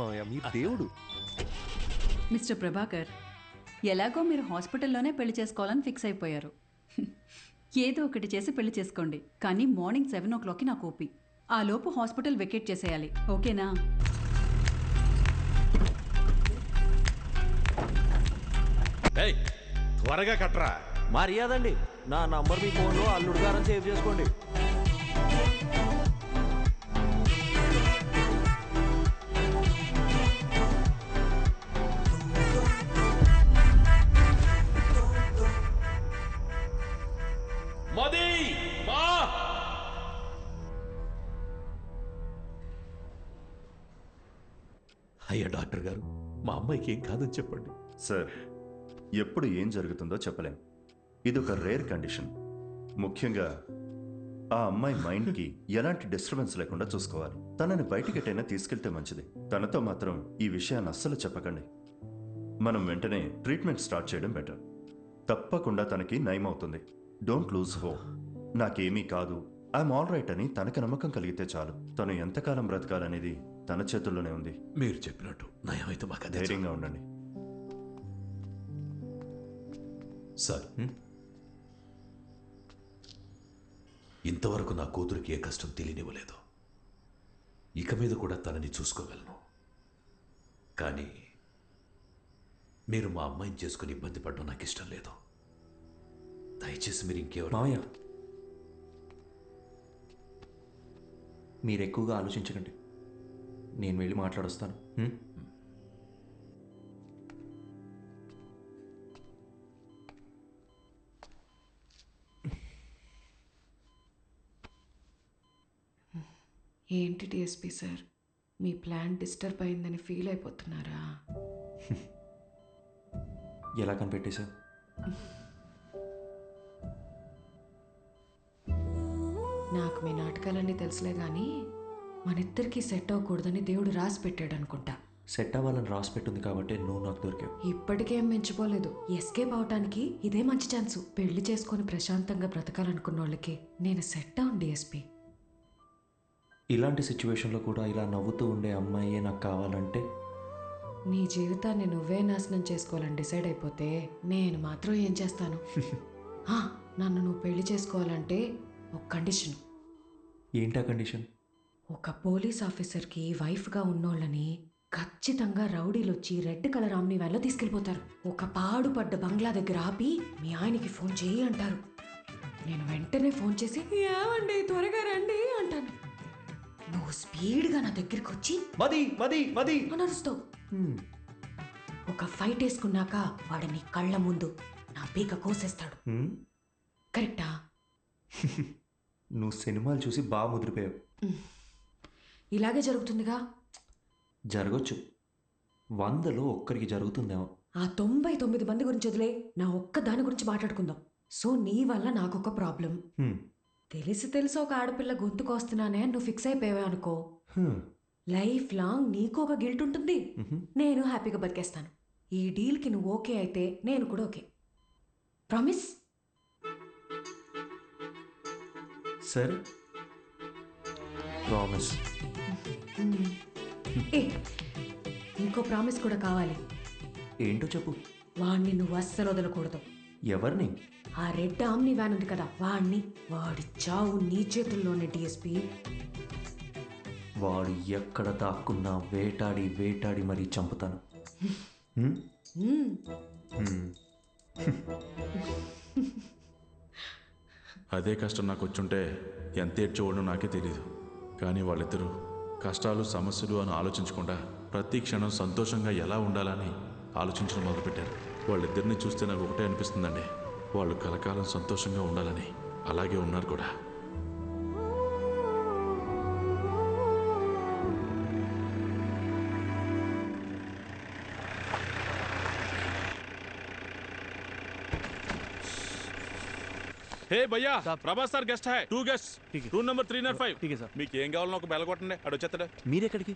మావయ్య, మీరు దేవుడు. మిస్టర్ ప్రభాకర్, ఎలాగో మీరు హాస్పిటల్లోనే పెళ్లి చేసుకోవాలని ఫిక్స్ అయిపోయారు. ఏదో ఒకటి చేసి పెళ్లి చేసుకోండి, కానీ మార్నింగ్ 7 o'clockకి నాకు ఓపి. ఆ లోపు హాస్పిటల్ వెకేట్ చేసేయాలి, ఓకేనా? త్వరగా కట్రా. మర్యాదండి, నా నంబర్ మీ ఫోన్లో అల్లుడు గారని సేవ్ చేసుకోండి. అయ్యా డాక్టర్ గారు, మా అమ్మాయికి ఏం కాదని చెప్పండి. సార్, ఎప్పుడు ఏం జరుగుతుందో చెప్పలేం. ఇది ఒక రేర్ కండిషన్. ముఖ్యంగా ఆ అమ్మాయి మైండ్కి ఎలాంటి డిస్టర్బెన్స్ లేకుండా చూసుకోవాలి. తనని బయటికెటైనా తీసుకెళ్తే మంచిది. తనతో మాత్రం ఈ విషయాన్ని అస్సలు చెప్పకండి. మనం వెంటనే ట్రీట్మెంట్ స్టార్ట్ చేయడం బెటర్. తప్పకుండా తనకి నయం అవుతుంది. Don't lose hope. నాకేమీ కాదు, ఐఎమ్ ఆల్ రైట్ అని తనకు నమ్మకం కలిగితే చాలు. తను ఎంతకాలం బ్రతకాలనేది తన చేతుల్లోనే ఉంది. మీరు చెప్పినట్టు నయమైతే మాకు ధైర్యంగా ఉండండి. సార్, ఇంతవరకు నా కూతురికి ఏ కష్టం తెలియనివ్వలేదు. ఇక మీద కూడా తనని చూసుకోగలను. కానీ మీరు మా అమ్మాయిని చేసుకుని ఇబ్బంది పడడం నాకు ఇష్టం లేదు. దయచేసి మీరు ఇంకెవరు. మావయ్య, మీరు ఎక్కువగా ఆలోచించకండి. నేను వెళ్ళి మాట్లాడొస్తాను. ఏంటి డిఎస్పీ సార్, మీ ప్లాన్ డిస్టర్బ్ అయిందని ఫీల్ అయిపోతున్నారా? ఎలా కనిపెట్టేశా? నాకు మీ నాటకాలన్నీ తెలుసులే కానీ మనిద్దరికీ సెట్ అవ్వకూడదని దేవుడు రాసి పెట్టాడు అనుకుంటా. సెట్ అవ్వాలని రాసి పెట్టుంది కాబట్టి నువ్వు నాకు దొరికావు. ఇప్పటికేం మించిపోలేదు. ఎస్కేప్ అవటానికి ఇదే మంచి ఛాన్సు. పెళ్లి చేసుకొని ప్రశాంతంగా బ్రతకాలనుకున్న వాళ్ళకి నేను సెట్ అవును డిఎస్పీ. ఇలాంటి సిచ్యువేషన్లో కూడా ఇలా నవ్వుతూ ఉండే అమ్మాయే నాకు కావాలంటే? నీ జీవితాన్ని నువ్వే నాశనం చేసుకోవాలని డిసైడ్ అయిపోతే నేను మాత్రం ఏం చేస్తాను? నన్ను నువ్వు పెళ్లి చేసుకోవాలంటే ఒక కండిషన్. ఏంటా కండిషన్? ఒక పోలీస్ ఆఫీసర్కి వైఫ్గా ఉన్నోళ్ళని ఖచ్చితంగా రౌడీలు వచ్చి రెడ్ కలర్ ఆమ్ని వ్యాన్లో తీసుకెళ్ళిపోతారు. ఒక పాడుపడ్డ బంగ్లా దగ్గర ఆపి మీ ఆయనకి ఫోన్ చేయి అంటారు. నేను వెంటనే ఫోన్ చేసి ఏమండి త్వరగా రండి అంటాను. నువ్వు స్పీడ్గా నా దగ్గరికి వచ్చి మది మది మది అని అరుస్తావు. ఒక ఫైట్ వేసుకున్నాక వాడు నీ కళ్ళ ముందు నా పీక కోసేస్తాడు. కరెక్టా? నువ్వు సినిమాలు చూసి బాగా ముదిరిపోయావు. ఇలాగే జరుగుతుందిగా. జరగచ్చు, 100లో ఒక్కరికి జరుగుతుందేమో. ఆ 99 మంది గురించి వదిలే, నా ఒక్క దాని గురించి మాట్లాడుకుందాం. సో నీ వల్ల నాకొక ప్రాబ్లం. తెలిసి ఒక ఆడపిల్ల గొంతుకు వస్తున్నానే నువ్వు ఫిక్స్ అయిపోయావే అనుకో, లైఫ్ లాంగ్ నీకు ఒక గిల్ట్ ఉంటుంది, నేను హ్యాపీగా బతికేస్తాను. ఈ డీల్కి నువ్వు ఓకే అయితే నేను కూడా ఓకే. ప్రామిస్? సరే, ప్రామిస్. ఇంకో ప్రామిస్ కూడా కావాలి. ఏంటో చెప్పు. వాణ్ణి నువ్వు అస్సలు వదలకూడదు. ఎవరిని? ఆ రెడ్ ఆమ్ని వ్యాన్ ఉంది కదా, వాణ్ణి. వాడి చావు నీ చేతుల్లోనే డిఎస్పీ. వాడు ఎక్కడ దాక్కున్నా వేటాడి వేటాడి మరీ చంపుతాను. అదే కష్టం నాకు వచ్చుంటే ఎంత ఏడ్చేవాడో నాకే తెలియదు. కానీ వాళ్ళిద్దరూ కష్టాలు సమస్యలు అని ఆలోచించకుండా ప్రతి క్షణం సంతోషంగా ఎలా ఉండాలని ఆలోచించడం మొదలుపెట్టారు. వాళ్ళిద్దరిని చూస్తే నాకు ఒకటే అనిపిస్తుందండి, వాళ్ళు కలకాలం సంతోషంగా ఉండాలని. అలాగే ఉన్నారు కూడా. హే భయ్యా, Prabhas sir guest high. 2 guest, room number 305. మీకు ఏం కావాలో ఒక బెల్ కొట్టండి, అడు వచ్చేస్తాడు. మీరెక్కడికి?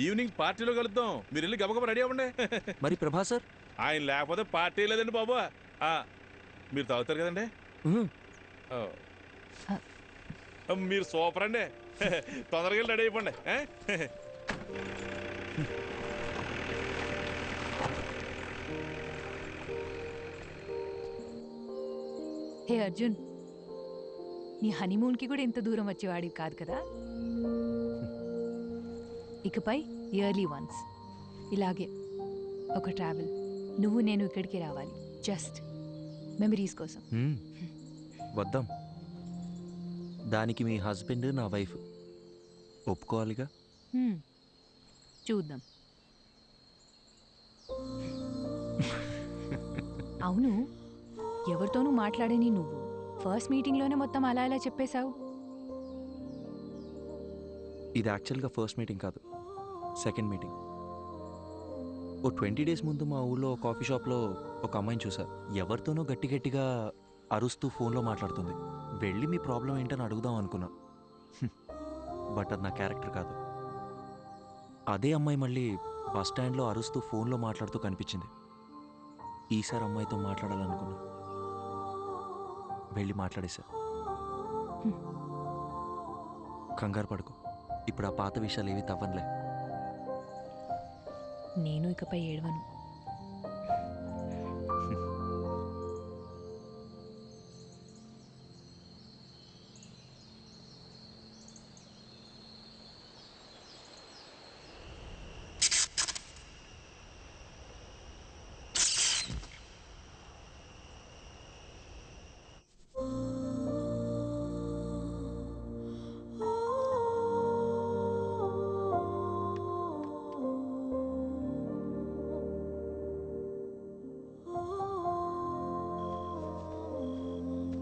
ఈవినింగ్ పార్టీలో కలుద్దాం, మీరు వెళ్ళి గబగబ రెడీ అవ్వండి. మరి ప్రభాస్ సార్? ఆయన లేకపోతే పార్టీ లేదండి బాబు. మీరు తాగుతారు కదండి? మీరు సూపర్ అండి. తొందరగా రెడీ అయిపోండి. హే అర్జున్, నీ హనీమూన్కి కూడా ఇంత దూరం వచ్చేవాడివి కాదు కదా. ఇకపై ఇయర్లీ వన్స్ ఇలాగే ఒక ట్రావెల్, నువ్వు నేను ఇక్కడికి రావాలి, జస్ట్ మెమరీస్ కోసం. వద్దాం. దానికి మీ హస్బెండ్ నా వైఫ్ ఒప్పుకోవాలిగా. చూద్దాం. అవును, ఎవరితోనూ మాట్లాడని నువ్వు ఫస్ట్ మీటింగ్లోనే మొత్తం అలా ఇలా చెప్పేశావు. ఇది యాక్చువల్గా ఫస్ట్ మీటింగ్ కాదు, సెకండ్ మీటింగ్. ఓ 20 days ముందు మా ఊళ్ళో కాఫీ షాప్లో ఒక అమ్మాయిని చూసా. ఎవరితోనో గట్టి గట్టిగా అరుస్తూ ఫోన్లో మాట్లాడుతుంది. వెళ్ళి మీ ప్రాబ్లం ఏంటని అడుగుదాం అనుకున్నా, బట్ అది నా క్యారెక్టర్ కాదు. అదే అమ్మాయి మళ్ళీ బస్ స్టాండ్లో అరుస్తూ ఫోన్లో మాట్లాడుతూ కనిపించింది. ఈసారి అమ్మాయితో మాట్లాడాలనుకున్నా, వెళ్ళి మాట్లాడేశా. కంగారు పడుకో, ఇప్పుడు ఆ పాత విషయాలు ఏవి తవ్వనులే. నేను ఇకపై ఏడవను.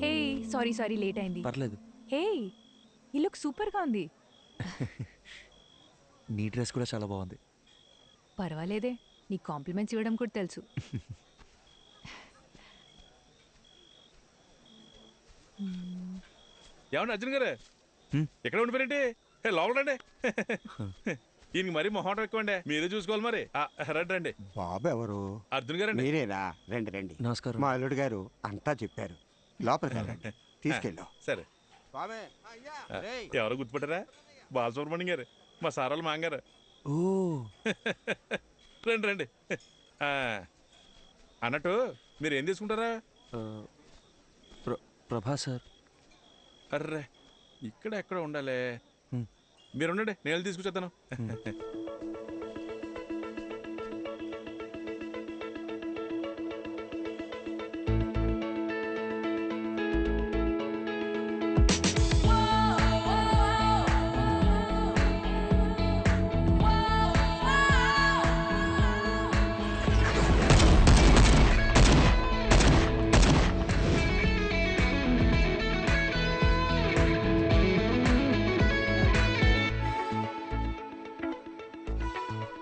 హే, సారీ లేట్ అయింది. పర్లేదు. హే, ఈ లుక్ సూపర్గా ఉంది. నీ డ్రెస్ కూడా చాలా బాగుంది. పర్వాలేదే, నీ కాంప్లిమెంట్స్ ఇవ్వడం కూడా తెలుసు. ఏమన్నా అర్జున్ గారు ఎక్కడ ఉండిపోయినట్టు లోపల రండి. ఈయనకి మరీ మొహం ఎక్కువండి, మీరే చూసుకోవాలి మరి. రండి రండి. బాబు ఎవరు? అర్జున్ గారు. మీరేనా? రండి రండి. నమస్కారం. మా అల్లుడు గారు అంతా చెప్పారు. లోపలికి వెళ్ళండి, తీసుకెళ్ళాం. సరే. ఎవరో గుర్తుపట్టారా? బాలసుబ్రహ్మణ్యం గారు, మా సారాలు మాంగారు. ఓ రండి రండి. అన్నట్టు మీరు ఏం తీసుకుంటారా? ప్రభా సార్. అర్రే, ఇక్కడ ఎక్కడ ఉండాలి. మీరు ఉండండి, నేను తీసుకొచ్చేస్తాను.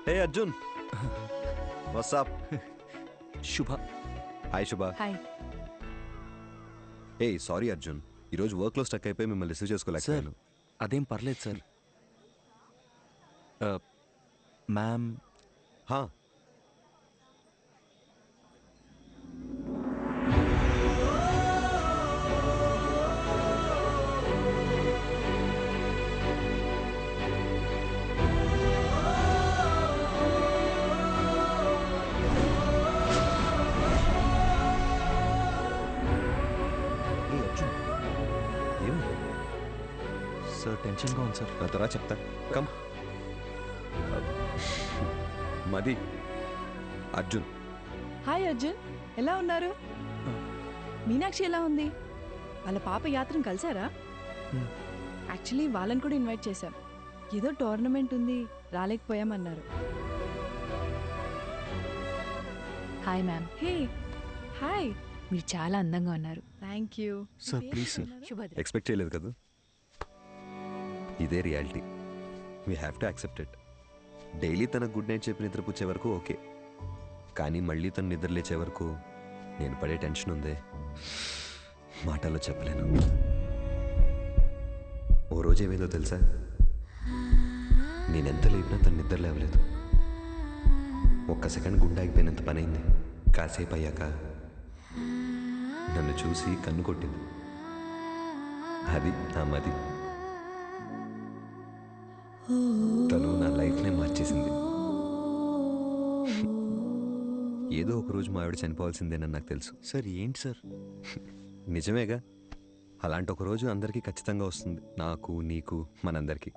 Hey Arjun, what's up? శుభ. హాయ్ శుభ. హాయ్. హే సారీ అర్జున్, ఈరోజు వర్క్లో స్టక్ అయిపోయి మిమ్మల్ని రిసీవ్ చేసుకోలేకపోయాను. అదేం పర్లేదు సార్. మ్యామ్. హా, సార్ టెన్షన్గా ఉంది సార్. నా తర్వాత చెప్తా. కమ్. మది, అర్జున్. హాయ్ అర్జున్, ఎలా ఉన్నారు? మీనాక్షి ఎలా ఉంది? వాళ్ళ పాప యాత్రను కలిసారా? యాక్చువల్లీ వాళ్ళని కూడా ఇన్వైట్ చేశాం. ఏదో టోర్నమెంట్ ఉంది, రాలేకపోయామన్నారు. Hi ma'am. Hey hi. మీరు చాలా అందంగా ఉన్నారు. Thank you sir please sir. Subhadra. Expect చేయలేదు కదా. ఇదే reality, we have to accept it. Daily తన గుడ్ నైట్ చెప్పి నిద్రపుచ్చే వరకు ఓకే, కానీ మళ్ళీ తను నిద్ర లేచే వరకు నేను పడే టెన్షన్ ఉందే, మాటల్లో చెప్పలేను. ఓ రోజు ఏమైందో తెలుసా? నేనెంత లేపినా తను నిద్ర లేవలేదు. ఒక్క సెకండ్ గుండె ఆగిపోయినంత పని అయింది. కాసేపు అయ్యాక నన్ను చూసి కన్ను కొట్టింది. అది నా మది. తను నా లైఫ్నే మార్చేసింది. ఏదో ఒక రోజు మా ఆవిడ చనిపోవాల్సిందేనని నాకు తెలుసు. సార్ ఏంటి సార్? నిజమేగా, అలాంటి ఒక రోజు అందరికీ ఖచ్చితంగా వస్తుంది, నాకు నీకు మనందరికీ.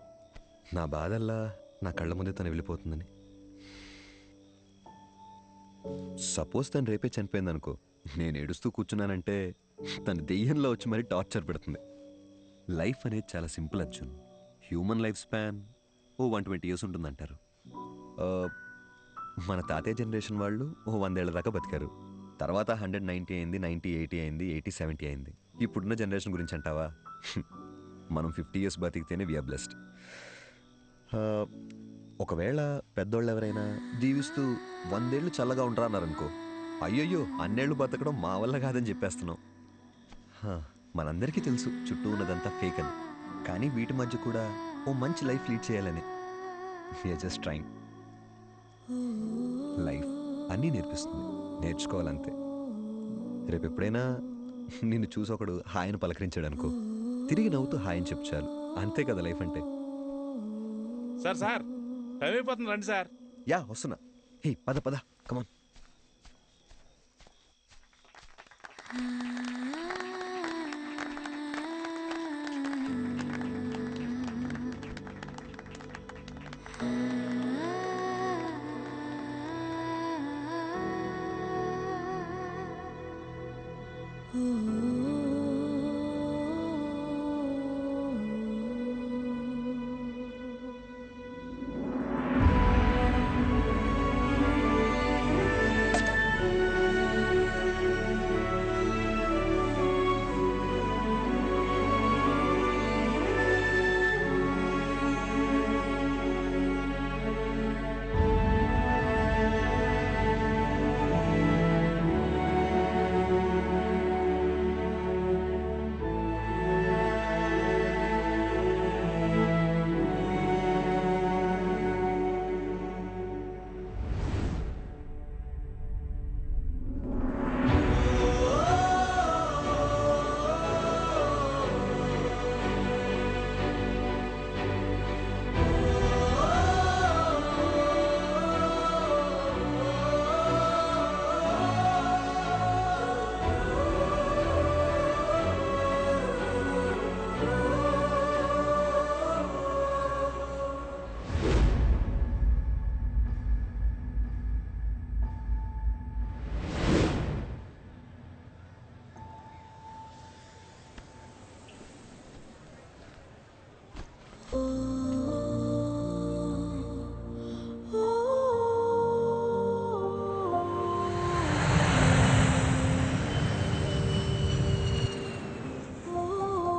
నా బాధల్లా నా కళ్ళ ముందే తను వెళ్ళిపోతుందని. సపోజ్ తను రేపే చనిపోయిందనుకో, నేను ఏడుస్తూ కూర్చున్నానంటే తను దెయ్యంలో వచ్చి మరీ టార్చర్ పెడుతుంది. లైఫ్ అనేది చాలా simple Arjun. Human life span 120 years ఉంటుందంటారు. మన తాతయ్య జనరేషన్ వాళ్ళు 100 ఏళ్ల దాకా బతికారు. తర్వాత 190 అయింది, 90, 80 అయింది, 80, 70 అయింది. ఇప్పుడున్న జనరేషన్ గురించి అంటావా? మనం 50 years బతికితేనే వీఆర్ బ్లెస్డ్. ఒకవేళ పెద్దోళ్ళు ఎవరైనా జీవిస్తూ 100 ఏళ్ళు చల్లగా ఉంటారా అన్నారనుకో, అయ్యయ్యో అన్నేళ్ళు బతకడం మా వల్ల కాదని చెప్పేస్తున్నాం. మనందరికీ తెలుసు చుట్టూ ఉన్నదంతా ఫేక్ అని, కానీ వీటి మధ్య కూడా ఓ మంచి లైఫ్ లీడ్ చేయాలని వీఆర్ జస్ట్ ట్రైంగ్. లైఫ్ అన్నీ నేర్పిస్తుంది, నేర్చుకోవాలంతే. రేపు ఎప్పుడైనా నిన్ను చూసి ఒకడు హాయిని పలకరించాడు అనుకో, తిరిగి నవ్వుతూ హాయిని చెప్పు చాలు. అంతే కదా లైఫ్ అంటే. సార్ సార్ టైం అయిపోతుంది, రండి సార్. యా వస్తున్నా. హే పద పద, కమాన్.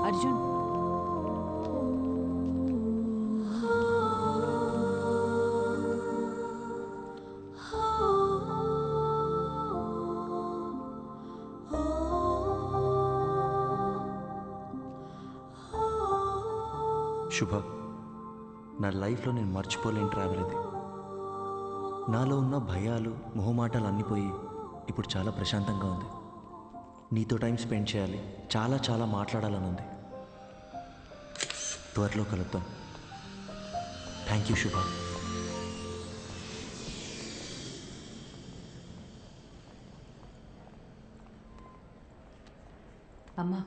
అర్జున్, శుభ, నా లైఫ్లో నేను మర్చిపోలేని ట్రావెల్ ఇది. నాలో ఉన్న భయాలు, మొహమాటాలు అన్నీ పోయి ఇప్పుడు చాలా ప్రశాంతంగా ఉంది. నీతో టైం స్పెండ్ చేయాలి, చాలా చాలా మాట్లాడాలని ఉంది. త్వరలో కలుద్దాం. థ్యాంక్ యూ శుభ. అమ్మా,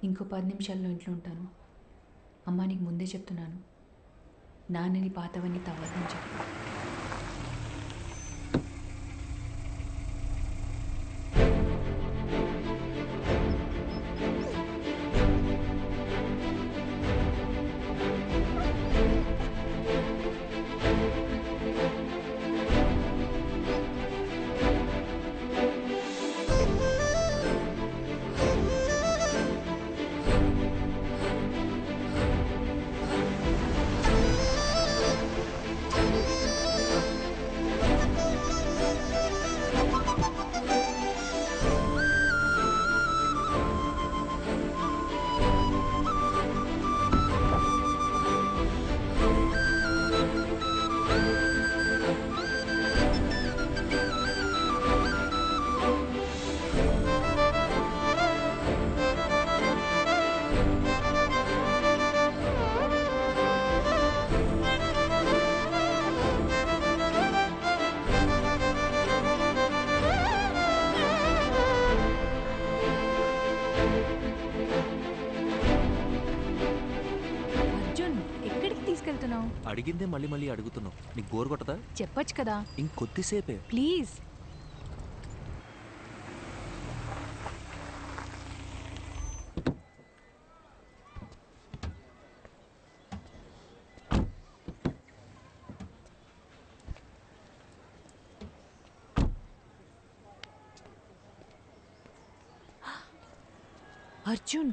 ఇంకో 10 నిమిషాల్లో ఇంట్లో ఉంటాను. అమ్మా నీకు ముందే చెప్తున్నాను, నాన్నని పాతవన్నీ తవ్వద్దని చెప్పు. అడిగిందే మళ్ళీ మళ్ళీ అడుగుతున్నావు. నీకు బోర్ కొట్టదా? చెప్పొచ్చు కదా. ఇంకొద్దిసేపే. ప్లీజ్. అర్జున్,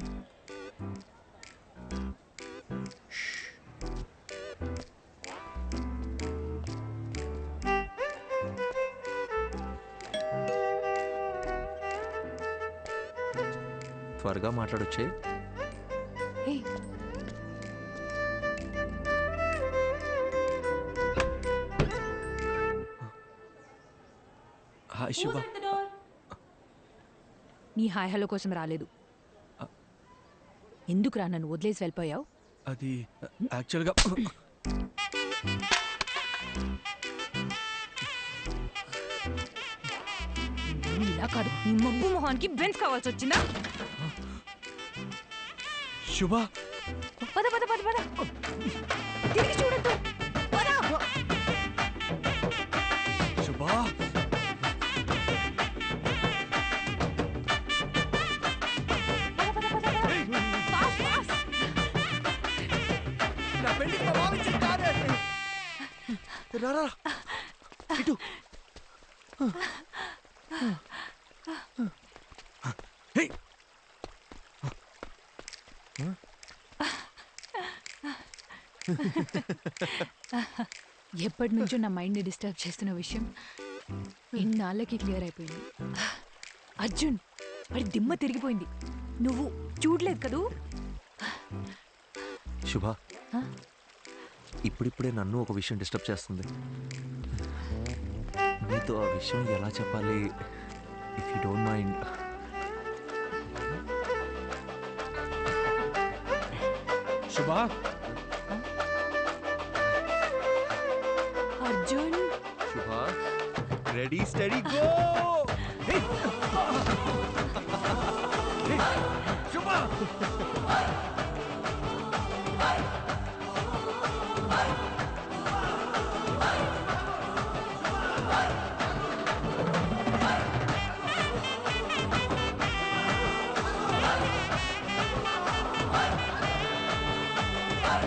త్వరగా మాట్లాడొచ్చే. హే, హాయ్ శుభ. నీ హాయ్ హలో కోసం రాలేదు. ఎందుకురా నన్ను వదిలేసి వెళ్ళిపోయావు? అది యాక్చువల్గా ఇలా కాదు, నీ మబ్బు మొహానికి బెంచ్ కావాల్సి వచ్చిందా? శుభ, పద పద పద పద, తిరిగి చూడద్దు. శుభ, నా పెళ్లికి ప్రభావించిన కాదే. రా ఇటు. ఎప్పటి నుంచో నా మైండ్ని డిస్టర్బ్ చేస్తున్న విషయం ఇన్నాళ్ళకి క్లియర్ అయిపోయింది. అర్జున్, వాడి దిమ్మ తిరిగిపోయింది. నువ్వు చూడలేదు కదూ? శుభ, ఇప్పుడిప్పుడే నన్ను ఒక విషయం డిస్టర్బ్ చేస్తుంది. నీతో ఆ విషయం ఎలా చెప్పాలి? If you don't mind. శుభ, అర్జున్. శుభ, రెడీ స్టడీ గో. శుభ,